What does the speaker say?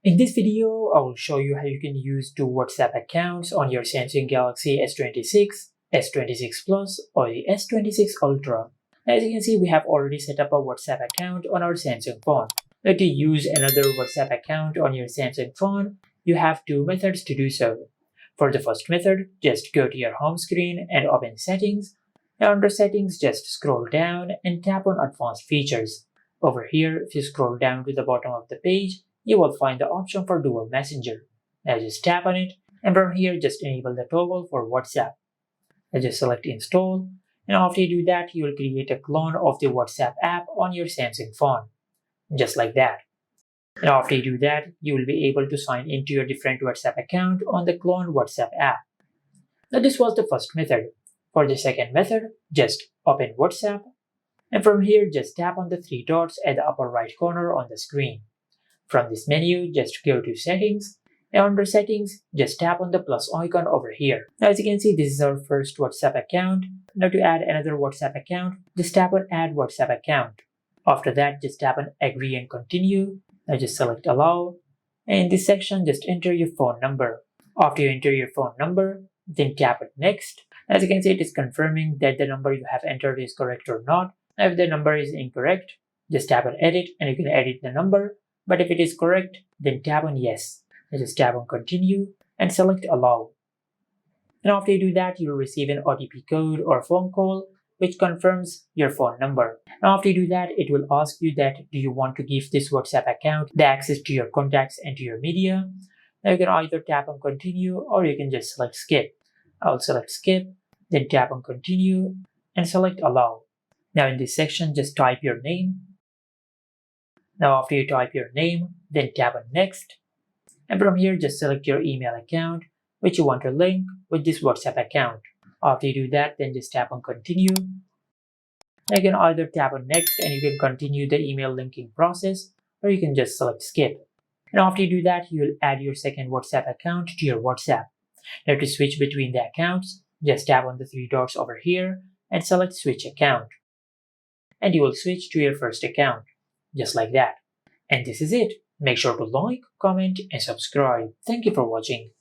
In this video, I will show you how you can use two WhatsApp accounts on your Samsung Galaxy S26, S26 Plus, or the S26 Ultra. As you can see, we have already set up a WhatsApp account on our Samsung phone. Now, to use another WhatsApp account on your Samsung phone, you have two methods to do so. For the first method, just go to your home screen and open Settings. Now, under Settings, just scroll down and tap on Advanced Features. Over here, if you scroll down to the bottom of the page, you will find the option for Dual Messenger. Now just tap on it, and from here just enable the toggle for WhatsApp. Now just select Install, and after you do that, you will create a clone of the WhatsApp app on your Samsung phone. Just like that. And after you do that, you will be able to sign into your different WhatsApp account on the cloned WhatsApp app. Now this was the first method. For the second method, just open WhatsApp, and from here just tap on the three dots at the upper right corner on the screen. From this menu, just go to Settings, and under Settings, just tap on the plus icon over here. Now as you can see, this is our first WhatsApp account. Now to add another WhatsApp account, just tap on Add WhatsApp Account. After that, just tap on Agree and Continue. Now just select Allow, and in this section, just enter your phone number. After you enter your phone number, then tap on Next. As you can see, it is confirming that the number you have entered is correct or not. Now if the number is incorrect, just tap on Edit and you can edit the number. But if it is correct, then tap on Yes. Now just tap on Continue and select Allow. And after you do that, you will receive an OTP code or phone call which confirms your phone number. Now after you do that, it will ask you that do you want to give this WhatsApp account the access to your contacts and to your media. Now you can either tap on Continue or you can just select Skip. I'll select Skip, then tap on Continue and select Allow. Now in this section, just type your name. Now after you type your name, then tap on Next. And from here, just select your email account which you want to link with this WhatsApp account. After you do that, then just tap on Continue. You can either tap on Next and you can continue the email linking process, or you can just select Skip. And after you do that, you will add your second WhatsApp account to your WhatsApp. Now to switch between the accounts, just tap on the three dots over here and select Switch Account. And you will switch to your first account. Just like that. And this is it. Make sure to like, comment, and subscribe. Thank you for watching.